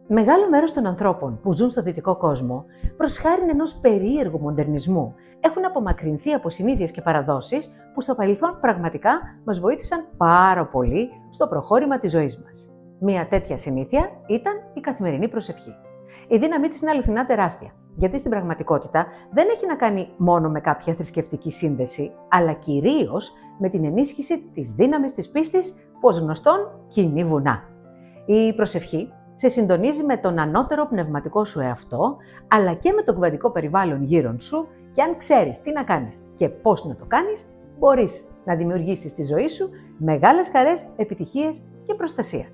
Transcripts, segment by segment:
Μεγάλο μέρος των ανθρώπων που ζουν στο δυτικό κόσμο, προς χάριν ενός περίεργου μοντερνισμού, έχουν απομακρυνθεί από συνήθειες και παραδόσεις που στο παρελθόν πραγματικά μας βοήθησαν πάρα πολύ στο προχώρημα της ζωής μας. Μία τέτοια συνήθεια ήταν η καθημερινή προσευχή. Η δύναμή της είναι αληθινά τεράστια, γιατί στην πραγματικότητα δεν έχει να κάνει μόνο με κάποια θρησκευτική σύνδεση, αλλά κυρίως με την ενίσχυση της δύναμης της πίστης που ως γνωστόν κινεί βουνά. Η προσευχή σε συντονίζει με τον ανώτερο πνευματικό σου εαυτό, αλλά και με το κουβαντικό περιβάλλον γύρω σου, και αν ξέρεις τι να κάνεις και πώς να το κάνεις, μπορείς να δημιουργήσεις στη ζωή σου μεγάλες χαρές, επιτυχίες και προστασία.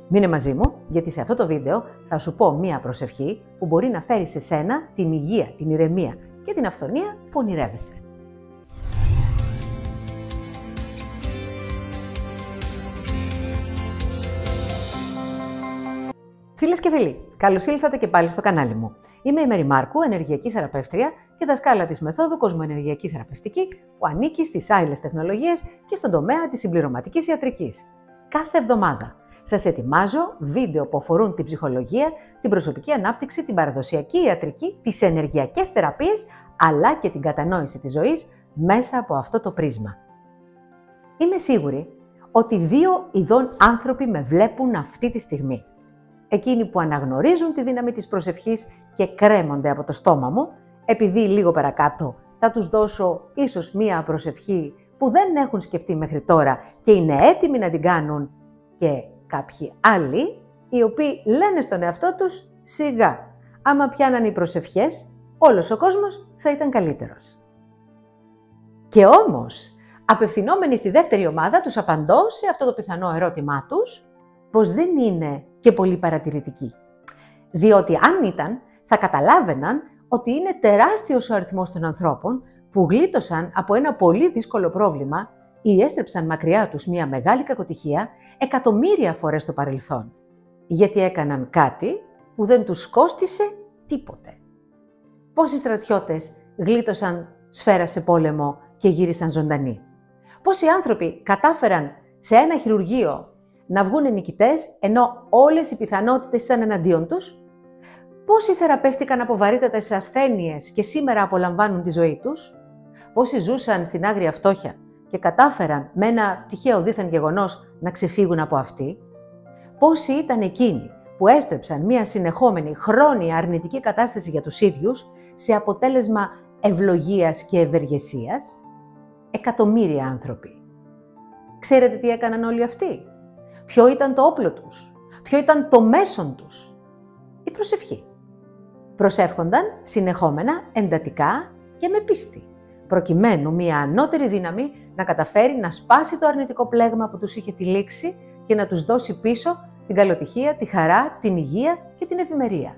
Μείνε μαζί μου, γιατί σε αυτό το βίντεο θα σου πω μία προσευχή που μπορεί να φέρει σε σένα την υγεία, την ηρεμία και την αυθονία που ονειρεύεσαι. Φίλες και φίλοι, καλώς ήλθατε και πάλι στο κανάλι μου. Είμαι η Μέρη Μάρκου, ενεργειακή θεραπεύτρια και δασκάλα της μεθόδου Κοσμοενεργειακή Θεραπευτική, που ανήκει στις άειλες τεχνολογίες και στον τομέα της συμπληρωματικής ιατρικής. Κάθε εβδομάδα σας ετοιμάζω βίντεο που αφορούν την ψυχολογία, την προσωπική ανάπτυξη, την παραδοσιακή ιατρική, τις ενεργειακές θεραπείες, αλλά και την κατανόηση της ζωής μέσα από αυτό το πρίσμα. Είμαι σίγουρη ότι δύο ειδών άνθρωποι με βλέπουν αυτή τη στιγμή. Εκείνοι που αναγνωρίζουν τη δύναμη της προσευχής και κρέμονται από το στόμα μου, επειδή λίγο παρακάτω θα τους δώσω ίσως μία προσευχή που δεν έχουν σκεφτεί μέχρι τώρα και είναι έτοιμοι να την κάνουν, και κάποιοι άλλοι, οι οποίοι λένε στον εαυτό τους σιγά, άμα πιάναν οι προσευχές, όλος ο κόσμος θα ήταν καλύτερος. Και όμως, απευθυνόμενοι στη δεύτερη ομάδα, τους απαντώ σε αυτό το πιθανό ερώτημά τους, πως δεν είναι και πολύ παρατηρητικοί. Διότι αν ήταν, θα καταλάβαιναν ότι είναι τεράστιος ο αριθμός των ανθρώπων που γλίτωσαν από ένα πολύ δύσκολο πρόβλημα ή έστρεψαν μακριά τους μια μεγάλη κακοτυχία εκατομμύρια φορές στο παρελθόν, γιατί έκαναν κάτι που δεν τους κόστισε τίποτε. Πόσοι στρατιώτες γλίτωσαν σφαίρα σε πόλεμο και γύρισαν ζωντανοί? Πόσοι άνθρωποι κατάφεραν σε ένα χειρουργείο να βγουν νικητές, ενώ όλες οι πιθανότητες ήταν εναντίον τους? Πόσοι θεραπεύτηκαν από βαρύτατες ασθένειες και σήμερα απολαμβάνουν τη ζωή τους? Πόσοι ζούσαν στην άγρια φτώχεια και κατάφεραν με ένα τυχαίο δίθεν γεγονός να ξεφύγουν από αυτή? Πόσοι ήταν εκείνοι που έστρεψαν μια συνεχόμενη χρόνια αρνητική κατάσταση για τους ίδιους σε αποτέλεσμα ευλογίας και ευεργεσίας? Εκατομμύρια άνθρωποι. Ξέρετε τι έκαναν όλοι αυτοί? Ποιο ήταν το όπλο τους? Ποιο ήταν το μέσον τους? Η προσευχή. Προσεύχονταν συνεχόμενα, εντατικά και με πίστη, προκειμένου μια ανώτερη δύναμη να καταφέρει να σπάσει το αρνητικό πλέγμα που τους είχε τυλίξει και να τους δώσει πίσω την καλοτυχία, τη χαρά, την υγεία και την ευημερία.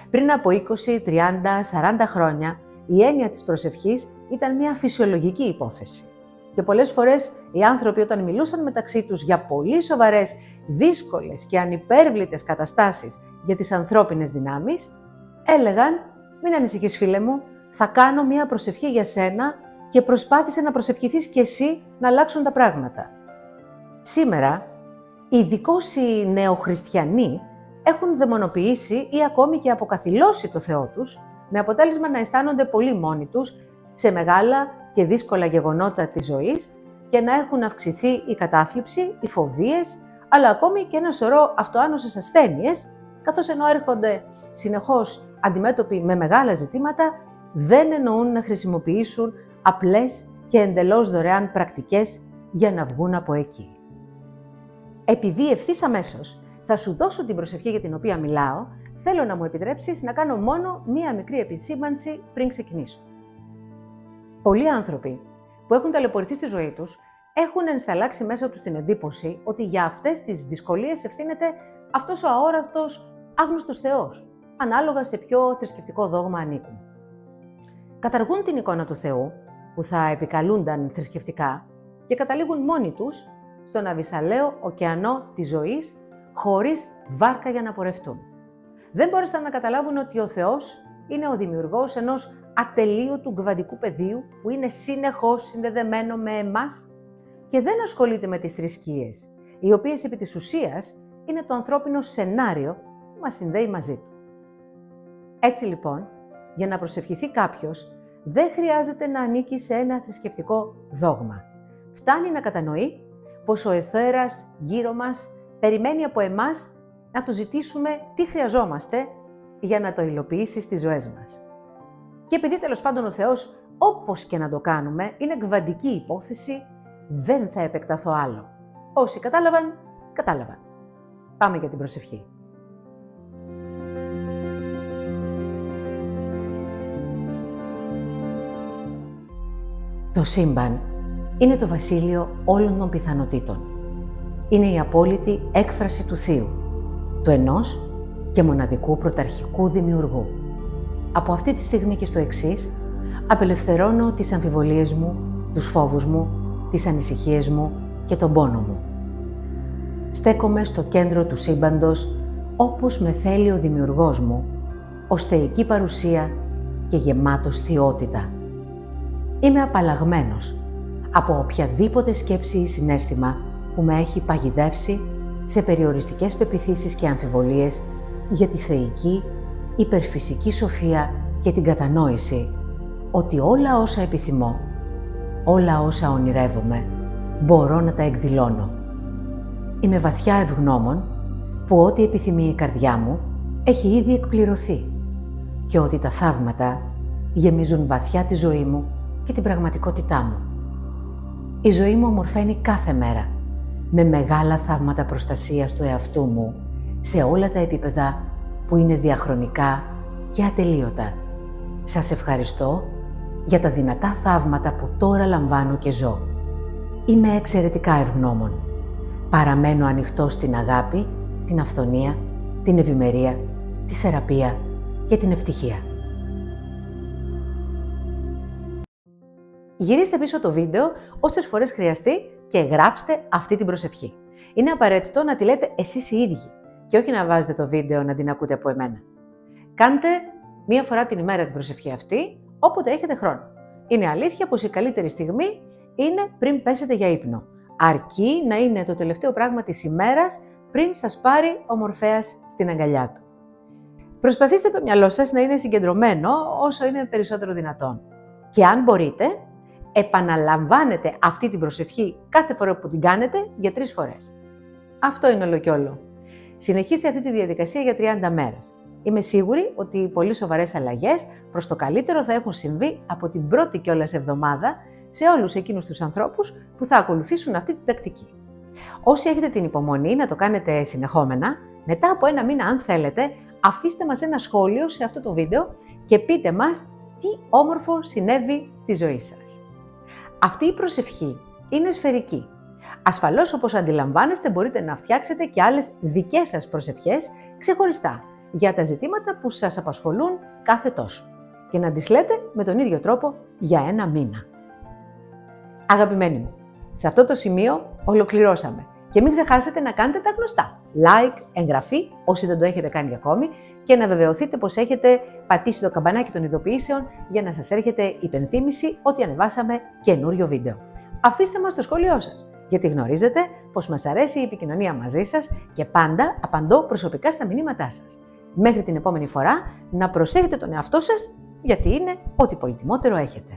Πριν από 20, 30, 40 χρόνια, η έννοια της προσευχής ήταν μια φυσιολογική υπόθεση. Και πολλές φορές οι άνθρωποι, όταν μιλούσαν μεταξύ τους για πολύ σοβαρές, δύσκολες και ανυπέρβλητες καταστάσεις για τις ανθρώπινες δυνάμεις, έλεγαν «Μην ανησυχείς φίλε μου, θα κάνω μια προσευχή για σένα και προσπάθησε να προσευχηθείς κι εσύ να αλλάξουν τα πράγματα». Σήμερα, ειδικώς οι νεοχριστιανοί έχουν δαιμονοποιήσει ή ακόμη και αποκαθιλώσει το Θεό τους, με αποτέλεσμα να αισθάνονται πολύ μόνοι τους σε μεγάλα και δύσκολα γεγονότα της ζωής και να έχουν αυξηθεί η κατάθλιψη, οι φοβίες, αλλά ακόμη και ένα σωρό αυτοάνωσες ασθένειες, καθώς ενώ έρχονται συνεχώς αντιμέτωποι με μεγάλα ζητήματα, δεν εννοούν να χρησιμοποιήσουν απλές και εντελώς δωρεάν πρακτικές για να βγουν από εκεί. Επειδή ευθύς αμέσως θα σου δώσω την προσευχή για την οποία μιλάω, θέλω να μου επιτρέψεις να κάνω μόνο μία μικρή επισήμανση πριν ξεκινήσω. Πολλοί άνθρωποι που έχουν ταλαιπωρηθεί στη ζωή τους έχουν ενσταλλάξει μέσα τους την εντύπωση ότι για αυτές τις δυσκολίες ευθύνεται αυτός ο αόρατος άγνωστος Θεός, ανάλογα σε ποιο θρησκευτικό δόγμα ανήκουν. Καταργούν την εικόνα του Θεού, που θα επικαλούνταν θρησκευτικά, και καταλήγουν μόνοι τους στον αβυσσαλαίο ωκεανό της ζωής, χωρίς βάρκα για να πορευτούν. Δεν μπόρεσαν να καταλάβουν ότι ο Θεός είναι ο δημιουργός ενός ατελείωτου κβαντικού πεδίου που είναι συνεχώς συνδεδεμένο με εμάς και δεν ασχολείται με τις θρησκείες, οι οποίες επί της ουσίας είναι το ανθρώπινο σενάριο μας συνδέει μαζί του. Έτσι λοιπόν, για να προσευχηθεί κάποιος, δεν χρειάζεται να ανήκει σε ένα θρησκευτικό δόγμα. Φτάνει να κατανοεί πως ο αιθέρας γύρω μας περιμένει από εμάς να του ζητήσουμε τι χρειαζόμαστε για να το υλοποιήσει στις ζωές μας. Και επειδή τέλος πάντων ο Θεός, όπως και να το κάνουμε, είναι κβαντική υπόθεση, δεν θα επεκταθώ άλλο. Όσοι κατάλαβαν, κατάλαβαν. Πάμε για την προσευχή. Το σύμπαν είναι το βασίλειο όλων των πιθανοτήτων. Είναι η απόλυτη έκφραση του Θείου, του ενός και μοναδικού πρωταρχικού δημιουργού. Από αυτή τη στιγμή και στο εξής, απελευθερώνω τις αμφιβολίες μου, τους φόβους μου, τις ανησυχίες μου και τον πόνο μου. Στέκομαι στο κέντρο του σύμπαντος, όπως με θέλει ο δημιουργός μου, ως θεϊκή παρουσία και γεμάτος θεότητα. Είμαι απαλλαγμένος από οποιαδήποτε σκέψη ή συναίσθημα που με έχει παγιδεύσει σε περιοριστικές πεποιθήσεις και αμφιβολίες για τη θεϊκή, υπερφυσική σοφία και την κατανόηση ότι όλα όσα επιθυμώ, όλα όσα ονειρεύομαι, μπορώ να τα εκδηλώνω. Είμαι βαθιά ευγνώμων που ό,τι επιθυμεί η καρδιά μου έχει ήδη εκπληρωθεί και ότι τα θαύματα γεμίζουν βαθιά τη ζωή μου και την πραγματικότητά μου. Η ζωή μου ομορφαίνει κάθε μέρα με μεγάλα θαύματα προστασίας του εαυτού μου σε όλα τα επίπεδα που είναι διαχρονικά και ατελείωτα. Σας ευχαριστώ για τα δυνατά θαύματα που τώρα λαμβάνω και ζω. Είμαι εξαιρετικά ευγνώμων. Παραμένω ανοιχτός στην αγάπη, την αυθονία, την ευημερία, τη θεραπεία και την ευτυχία. Γυρίστε πίσω το βίντεο όσες φορές χρειαστεί και γράψτε αυτή την προσευχή. Είναι απαραίτητο να τη λέτε εσείς οι ίδιοι και όχι να βάζετε το βίντεο να την ακούτε από εμένα. Κάντε μία φορά την ημέρα την προσευχή αυτή, όποτε έχετε χρόνο. Είναι αλήθεια πως η καλύτερη στιγμή είναι πριν πέσετε για ύπνο. Αρκεί να είναι το τελευταίο πράγμα της ημέρας πριν σας πάρει ο Μορφέας στην αγκαλιά του. Προσπαθήστε το μυαλό σας να είναι συγκεντρωμένο όσο είναι περισσότερο δυνατόν. Και αν μπορείτε, επαναλαμβάνετε αυτή την προσευχή κάθε φορά που την κάνετε για 3 φορές. Αυτό είναι όλο και όλο. Συνεχίστε αυτή τη διαδικασία για 30 μέρες. Είμαι σίγουρη ότι οι πολύ σοβαρές αλλαγές προς το καλύτερο θα έχουν συμβεί από την πρώτη κιόλας εβδομάδα σε όλους εκείνους τους ανθρώπους που θα ακολουθήσουν αυτή την τακτική. Όσοι έχετε την υπομονή να το κάνετε συνεχόμενα, μετά από 1 μήνα αν θέλετε, αφήστε μας ένα σχόλιο σε αυτό το βίντεο και πείτε μας τι όμορφο συνέβη στη ζωή σας. Αυτή η προσευχή είναι σφαιρική. Ασφαλώς, όπως αντιλαμβάνεστε, μπορείτε να φτιάξετε και άλλες δικές σας προσευχές ξεχωριστά για τα ζητήματα που σας απασχολούν κάθε τόσο και να τις λέτε με τον ίδιο τρόπο για 1 μήνα. Αγαπημένοι μου, σε αυτό το σημείο ολοκληρώσαμε και μην ξεχάσετε να κάνετε τα γνωστά. Like, εγγραφή όσοι δεν το έχετε κάνει ακόμη και να βεβαιωθείτε πως έχετε πατήσει το καμπανάκι των ειδοποιήσεων για να σας έρχεται υπενθύμηση ότι ανεβάσαμε καινούριο βίντεο. Αφήστε μας το σχόλιο σας, γιατί γνωρίζετε πως μας αρέσει η επικοινωνία μαζί σας και πάντα απαντώ προσωπικά στα μηνύματά σας. Μέχρι την επόμενη φορά να προσέχετε τον εαυτό σας, γιατί είναι ό,τι πολυτιμότερο έχετε.